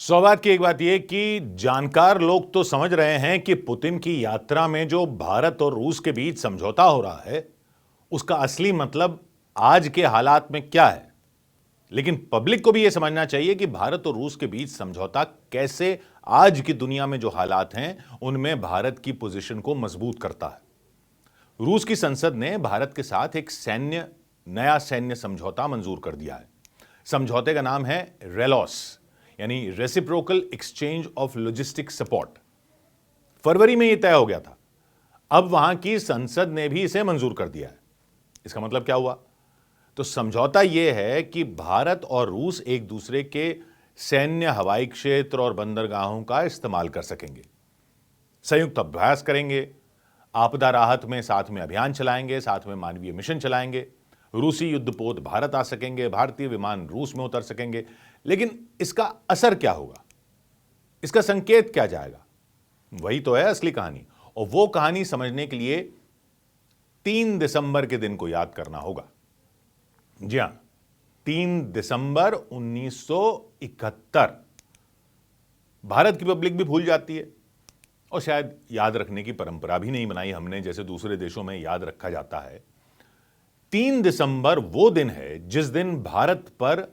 सौगात की एक बात यह कि जानकार लोग तो समझ रहे हैं कि पुतिन की यात्रा में जो भारत और रूस के बीच समझौता हो रहा है उसका असली मतलब आज के हालात में क्या है। लेकिन पब्लिक को भी यह समझना चाहिए कि भारत और रूस के बीच समझौता कैसे आज की दुनिया में जो हालात हैं उनमें भारत की पोजीशन को मजबूत करता है। रूस की संसद ने भारत के साथ एक नया सैन्य समझौता मंजूर कर दिया है। समझौते का नाम है रेलॉस, यानी reciprocal exchange of logistic support. फरवरी में यह तय हो गया था। अब वहां की संसद ने भी इसे मंजूर कर दिया है। इसका मतलब क्या हुआ? तो समझौता यह है कि भारत और रूस एक दूसरे के सैन्य, हवाई क्षेत्र और बंदरगाहों का इस्तेमाल कर सकेंगे, संयुक्त अभ्यास करेंगे, आपदा राहत में साथ में अभियान चलाएंगे, साथ में मानवीय मिशन चलाएंगे, रूसी युद्धपोत भारत आ सकेंगे, भारतीय विमान रूस में उतर सकेंगे। लेकिन इसका असर क्या होगा? इसका संकेत क्या जाएगा? वही तो है असली कहानी। और वो कहानी समझने के लिए 3 दिसंबर के दिन को याद करना होगा। जी हां, 3 दिसंबर 1971। भारत की पब्लिक भी भूल जाती है और शायद याद रखने की परंपरा भी नहीं बनाई हमने, जैसे दूसरे देशों में याद रखा जाता है। 3 दिसंबर वो दिन है जिस दिन भारत पर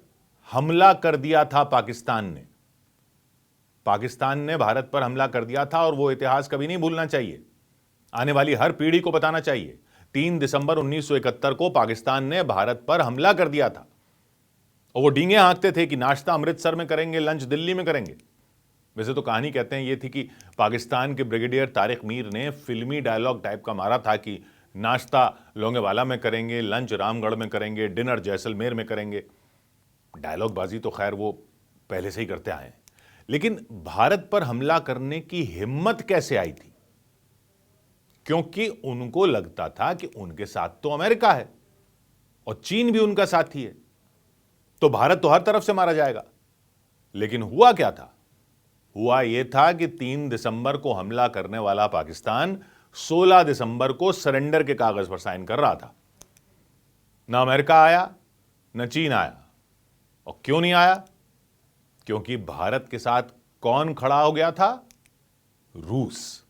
हमला कर दिया था पाकिस्तान ने। पाकिस्तान ने भारत पर हमला कर दिया था और वो इतिहास कभी नहीं भूलना चाहिए। आने वाली हर पीढ़ी को बताना चाहिए 3 दिसंबर 1971 को पाकिस्तान ने भारत पर हमला कर दिया था। और वो डींगे हाँकते थे कि नाश्ता अमृतसर में करेंगे, लंच दिल्ली में करेंगे। वैसे तो कहानी कहते हैं ये थी कि पाकिस्तान के ब्रिगेडियर तारिक मीर ने फिल्मी डायलॉग टाइप का मारा था कि नाश्ता लोंगेवाला में करेंगे, लंच रामगढ़ में करेंगे, डिनर जैसलमेर में करेंगे। डायलॉग बाजी तो खैर वो पहले से ही करते आए हैं, लेकिन भारत पर हमला करने की हिम्मत कैसे आई थी? क्योंकि उनको लगता था कि उनके साथ तो अमेरिका है और चीन भी उनका साथी है, तो भारत तो हर तरफ से मारा जाएगा। लेकिन हुआ क्या था? हुआ यह था कि 3 दिसंबर को हमला करने वाला पाकिस्तान 16 दिसंबर को सरेंडर के कागज पर साइन कर रहा था। ना अमेरिका आया, न चीन आया। और क्यों नहीं आया? क्योंकि भारत के साथ कौन खड़ा हो गया था? रूस।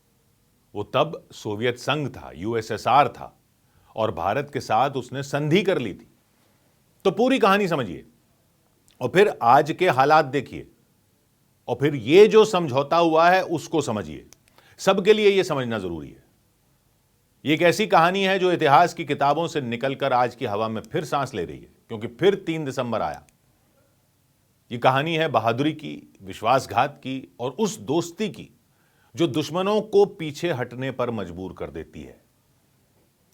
वो तब सोवियत संघ था, यूएसएसआर था, और भारत के साथ उसने संधि कर ली थी। तो पूरी कहानी समझिए और फिर आज के हालात देखिए और फिर ये जो समझौता हुआ है उसको समझिए। सबके लिए यह समझना जरूरी है। यह एक ऐसी कहानी है जो इतिहास की किताबों से निकलकर आज की हवा में फिर सांस ले रही है, क्योंकि फिर 3 दिसंबर आया। यह कहानी है बहादुरी की, विश्वासघात की और उस दोस्ती की जो दुश्मनों को पीछे हटने पर मजबूर कर देती है।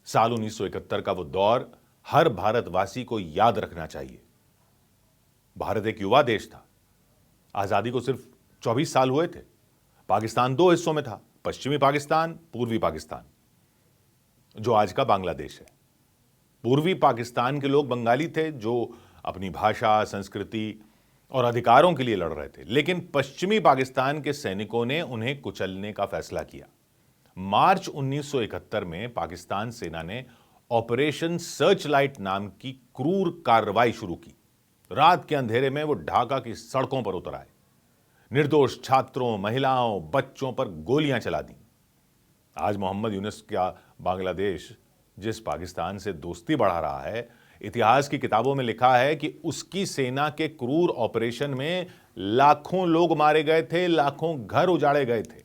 साल 1971 का वो दौर हर भारतवासी को याद रखना चाहिए। भारत एक युवा देश था। आजादी को सिर्फ 24 साल हुए थे। पाकिस्तान 2 हिस्सों में था, पश्चिमी पाकिस्तान, पूर्वी पाकिस्तान, जो आज का बांग्लादेश है। पूर्वी पाकिस्तान के लोग बंगाली थे जो अपनी भाषा, संस्कृति और अधिकारों के लिए लड़ रहे थे, लेकिन पश्चिमी पाकिस्तान के सैनिकों ने उन्हें कुचलने का फैसला किया। मार्च 1971 में पाकिस्तान सेना ने ऑपरेशन सर्चलाइट नाम की क्रूर कार्रवाई शुरू की। रात के अंधेरे में वो ढाका की सड़कों पर उतर आए, निर्दोष छात्रों, महिलाओं, बच्चों पर गोलियां चला दी। आज मोहम्मद यूनुस का बांग्लादेश जिस पाकिस्तान से दोस्ती बढ़ा रहा है, इतिहास की किताबों में लिखा है कि उसकी सेना के क्रूर ऑपरेशन में लाखों लोग मारे गए थे, लाखों घर उजाड़े गए थे।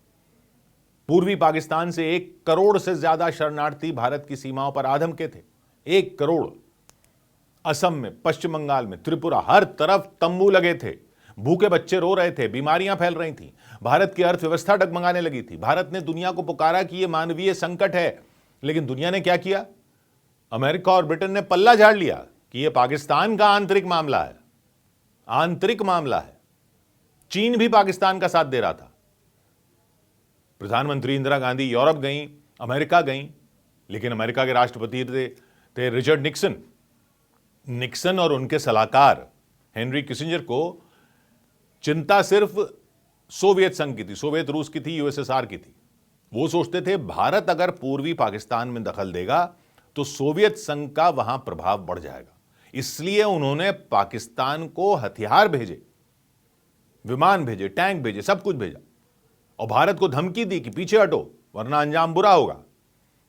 पूर्वी पाकिस्तान से 1 करोड़ से ज्यादा शरणार्थी भारत की सीमाओं पर आधमके थे। 1 करोड़। असम में, पश्चिम बंगाल में, त्रिपुरा, हर तरफ तंबू लगे थे। भूखे बच्चे रो रहे थे, बीमारियां फैल रही थी, भारत की अर्थव्यवस्था डगमगाने लगी थी। भारत ने दुनिया को पुकारा कि यह मानवीय संकट है, लेकिन दुनिया ने क्या किया? अमेरिका और ब्रिटेन ने पल्ला झाड़ लिया कि यह पाकिस्तान का आंतरिक मामला है। आंतरिक मामला है। चीन भी पाकिस्तान का साथ दे रहा था। प्रधानमंत्री इंदिरा गांधी यूरोप गईं, अमेरिका गईं, लेकिन अमेरिका के राष्ट्रपति थे रिचर्ड निक्सन। निक्सन और उनके सलाहकार हेनरी किसिंजर को चिंता सिर्फ सोवियत संघ की थी, सोवियत रूस की थी, यूएसएसआर की थी। वो सोचते थे भारत अगर पूर्वी पाकिस्तान में दखल देगा तो सोवियत संघ का वहां प्रभाव बढ़ जाएगा। इसलिए उन्होंने पाकिस्तान को हथियार भेजे। विमान भेजे, टैंक भेजे, सब कुछ भेजा और भारत को धमकी दी कि पीछे हटो वरना अंजाम बुरा होगा।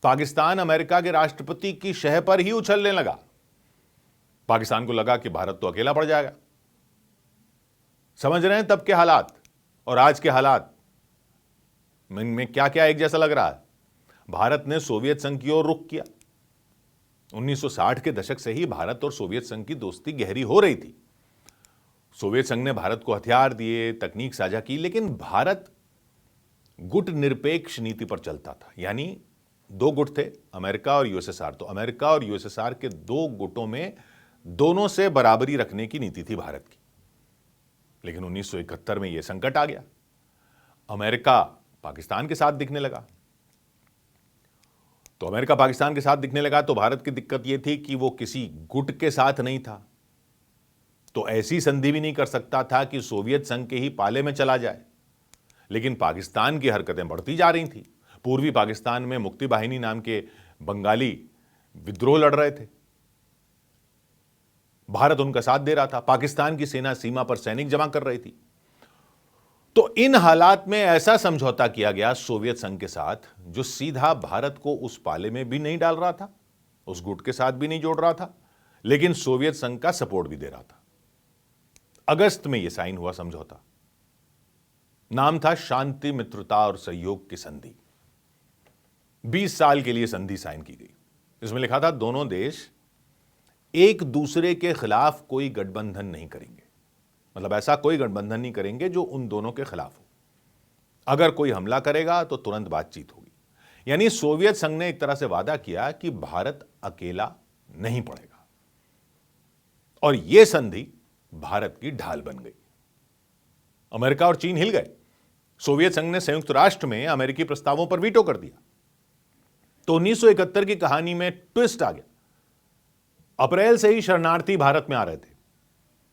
पाकिस्तान अमेरिका के राष्ट्रपति की शह पर ही उछलने लगा। पाकिस्तान को लगा कि भारत तो अकेला पड़ जाएगा। समझ रहे हैं तब के हालात और आज के हालात में क्या क्या एक जैसा लग रहा है। भारत ने सोवियत संघ की ओर रुख किया। 1960 के दशक से ही भारत और सोवियत संघ की दोस्ती गहरी हो रही थी। सोवियत संघ ने भारत को हथियार दिए, तकनीक साझा की, लेकिन भारत गुट निरपेक्ष नीति पर चलता था। यानी दो गुट थे, अमेरिका और यूएसएसआर। तो अमेरिका और यूएसएसआर के दो गुटों में दोनों से बराबरी रखने की नीति थी भारत की। लेकिन 1971 में यह संकट आ गया। अमेरिका पाकिस्तान के साथ दिखने लगा। तो अमेरिका पाकिस्तान के साथ दिखने लगा तो भारत की दिक्कत यह थी कि वो किसी गुट के साथ नहीं था, तो ऐसी संधि भी नहीं कर सकता था कि सोवियत संघ के ही पाले में चला जाए। लेकिन पाकिस्तान की हरकतें बढ़ती जा रही थी। पूर्वी पाकिस्तान में मुक्ति बाहिनी नाम के बंगाली विद्रोह लड़ रहे थे। भारत उनका साथ दे रहा था। पाकिस्तान की सेना सीमा पर सैनिक जमा कर रही थी। तो इन हालात में ऐसा समझौता किया गया सोवियत संघ के साथ, जो सीधा भारत को उस पाले में भी नहीं डाल रहा था, उस गुट के साथ भी नहीं जोड़ रहा था, लेकिन सोवियत संघ का सपोर्ट भी दे रहा था। अगस्त में यह साइन हुआ समझौता। नाम था शांति, मित्रता और सहयोग की संधि। 20 साल के लिए संधि साइन की गई। इसमें लिखा था दोनों देश एक दूसरे के खिलाफ कोई गठबंधन नहीं करेंगे। मतलब ऐसा कोई गठबंधन नहीं करेंगे जो उन दोनों के खिलाफ हो। अगर कोई हमला करेगा तो तुरंत बातचीत होगी। यानी सोवियत संघ ने एक तरह से वादा किया कि भारत अकेला नहीं पड़ेगा। और यह संधि भारत की ढाल बन गई। अमेरिका और चीन हिल गए। सोवियत संघ ने संयुक्त राष्ट्र में अमेरिकी प्रस्तावों पर वीटो कर दिया। तो 1971 की कहानी में ट्विस्ट आ गया। अप्रैल से ही शरणार्थी भारत में आ रहे थे।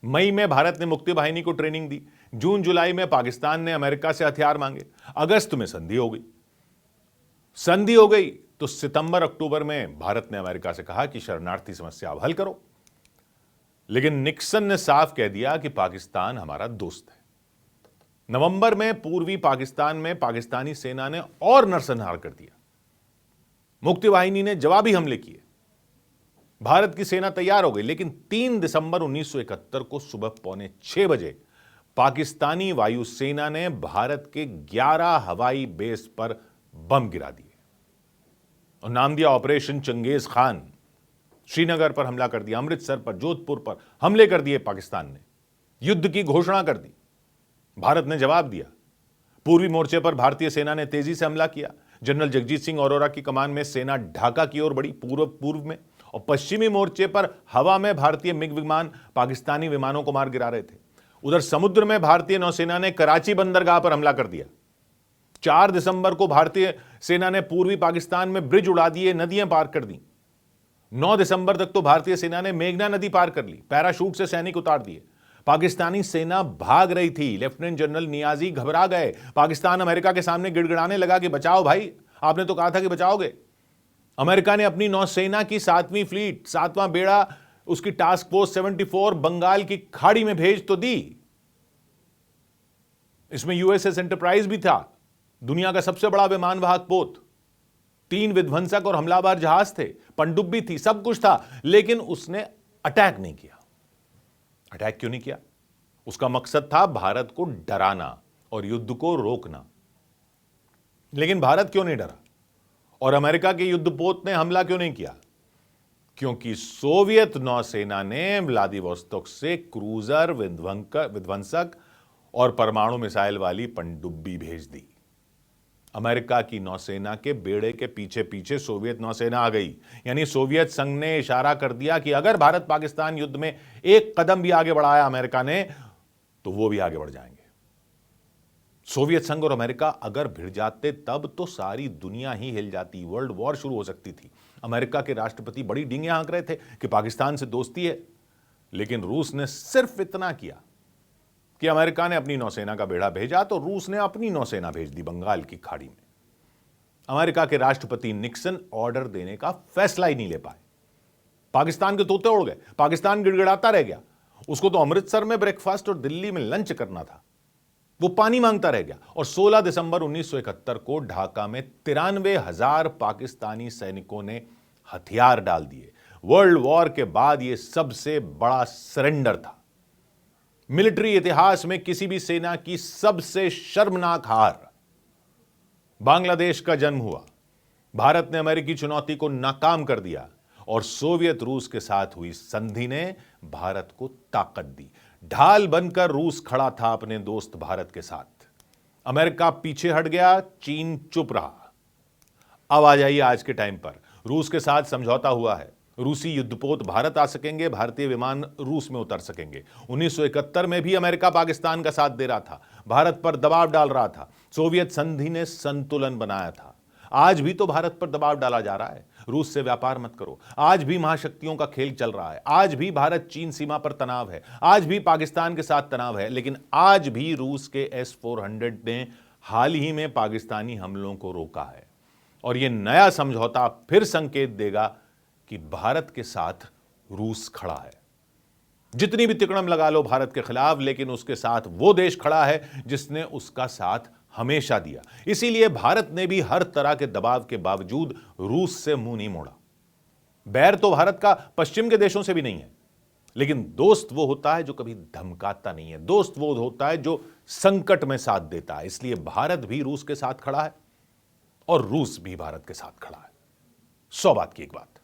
मई में भारत ने मुक्ति बाहिनी को ट्रेनिंग दी। जून जुलाई में पाकिस्तान ने अमेरिका से हथियार मांगे। अगस्त में संधि हो गई। संधि हो गई तो सितंबर अक्टूबर में भारत ने अमेरिका से कहा कि शरणार्थी समस्या अब हल करो। लेकिन निक्सन ने साफ कह दिया कि पाकिस्तान हमारा दोस्त है। नवंबर में पूर्वी पाकिस्तान में पाकिस्तानी सेना ने और नरसंहार कर दिया। मुक्ति वाहिनी ने जवाबी हमले किए। भारत की सेना तैयार हो गई। लेकिन 3 दिसंबर 1971 को सुबह 5:45 बजे पाकिस्तानी वायुसेना ने भारत के 11 हवाई बेस पर बम गिरा दिए और नाम दिया ऑपरेशन चंगेज खान। श्रीनगर पर हमला कर दिया, अमृतसर पर, जोधपुर पर हमले कर दिए पाकिस्तान ने। युद्ध की घोषणा कर दी। भारत ने जवाब दिया। पूर्वी मोर्चे पर भारतीय सेना ने तेजी से हमला किया। जनरल जगजीत सिंह अरोरा की कमान में सेना ढाका की ओर बढ़ी पूर्व में, और पश्चिमी मोर्चे पर हवा में भारतीय मिग विमान पाकिस्तानी विमानों को मार गिरा रहे थे। उधर समुद्र में भारतीय नौसेना ने कराची बंदरगाह पर हमला कर दिया। 4 दिसंबर को भारतीय सेना ने पूर्वी पाकिस्तान में ब्रिज उड़ा दिए, नदियां पार कर दी। 9 दिसंबर तक तो भारतीय सेना ने मेघना नदी पार कर ली। पैराशूट से सैनिक उतार दिए। पाकिस्तानी सेना भाग रही थी। लेफ्टिनेंट जनरल नियाजी घबरा गए। पाकिस्तान अमेरिका के सामने गिड़गिड़ाने लगा कि बचाओ भाई, आपने तो कहा था कि बचाओगे। अमेरिका ने अपनी नौसेना की 7वीं फ्लीट, 7वां बेड़ा, उसकी टास्क फोर्स 74 बंगाल की खाड़ी में भेज तो दी। इसमें यूएसएस एंटरप्राइज भी था, दुनिया का सबसे बड़ा विमानवाहक पोत। 3 विध्वंसक और हमलावर जहाज थे, पनडुब्बी थी, सब कुछ था। लेकिन उसने अटैक नहीं किया। अटैक क्यों नहीं किया? उसका मकसद था भारत को डराना और युद्ध को रोकना। लेकिन भारत क्यों नहीं डरा और अमेरिका के युद्धपोत ने हमला क्यों नहीं किया? क्योंकि सोवियत नौसेना ने व्लादिवोस्तोक से क्रूजर, विध्वंसक और परमाणु मिसाइल वाली पनडुब्बी भेज दी। अमेरिका की नौसेना के बेड़े के पीछे पीछे सोवियत नौसेना आ गई। यानी सोवियत संघ ने इशारा कर दिया कि अगर भारत पाकिस्तान युद्ध में एक कदम भी आगे बढ़ाया अमेरिका ने, तो वो भी आगे बढ़ जाएंगे। सोवियत संघ और अमेरिका अगर भिड़ जाते तब तो सारी दुनिया ही हिल जाती, वर्ल्ड वॉर शुरू हो सकती थी। अमेरिका के राष्ट्रपति बड़ी डींगे हाँक रहे थे कि पाकिस्तान से दोस्ती है। लेकिन रूस ने सिर्फ इतना किया कि अमेरिका ने अपनी नौसेना का बेड़ा भेजा तो रूस ने अपनी नौसेना भेज दी बंगाल की खाड़ी में। अमेरिका के राष्ट्रपति निक्सन ऑर्डर देने का फैसला ही नहीं ले पाए। पाकिस्तान के तोते उड़ गए। पाकिस्तान गिड़गिड़ाता रह गया। उसको तो अमृतसर में ब्रेकफास्ट और दिल्ली में लंच करना था। वो पानी मांगता रह गया और 16 दिसंबर 1971 को ढाका में 93,000 पाकिस्तानी सैनिकों ने हथियार डाल दिए। वर्ल्ड वॉर के बाद यह सबसे बड़ा सरेंडर था, मिलिट्री इतिहास में किसी भी सेना की सबसे शर्मनाक हार। बांग्लादेश का जन्म हुआ, भारत ने अमेरिकी चुनौती को नाकाम कर दिया और सोवियत रूस के साथ हुई संधि ने भारत को ताकत दी। ढाल बनकर रूस खड़ा था अपने दोस्त भारत के साथ। अमेरिका पीछे हट गया, चीन चुप रहा। अब आ जाइए आज के टाइम पर, रूस के साथ समझौता हुआ है। रूसी युद्धपोत भारत आ सकेंगे, भारतीय विमान रूस में उतर सकेंगे। 1971 में भी अमेरिका पाकिस्तान का साथ दे रहा था, भारत पर दबाव डाल रहा था। सोवियत संधि ने संतुलन बनाया था। आज भी तो भारत पर दबाव डाला जा रहा है, रूस से व्यापार मत करो। आज भी महाशक्तियों का खेल चल रहा है। आज भी भारत चीन सीमा पर तनाव है, आज भी पाकिस्तान के साथ तनाव है। लेकिन आज भी रूस के S-400 ने हाल ही में पाकिस्तानी हमलों को रोका है और यह नया समझौता फिर संकेत देगा कि भारत के साथ रूस खड़ा है। जितनी भी तिकड़म लगा लो भारत के खिलाफ, लेकिन उसके साथ वो देश खड़ा है जिसने उसका साथ हमेशा दिया। इसीलिए भारत ने भी हर तरह के दबाव के बावजूद रूस से मुंह नहीं मोड़ा। बैर तो भारत का पश्चिम के देशों से भी नहीं है, लेकिन दोस्त वो होता है जो कभी धमकाता नहीं है। दोस्त वो होता है जो संकट में साथ देता है। इसलिए भारत भी रूस के साथ खड़ा है और रूस भी भारत के साथ खड़ा है। 100 बात की एक बात।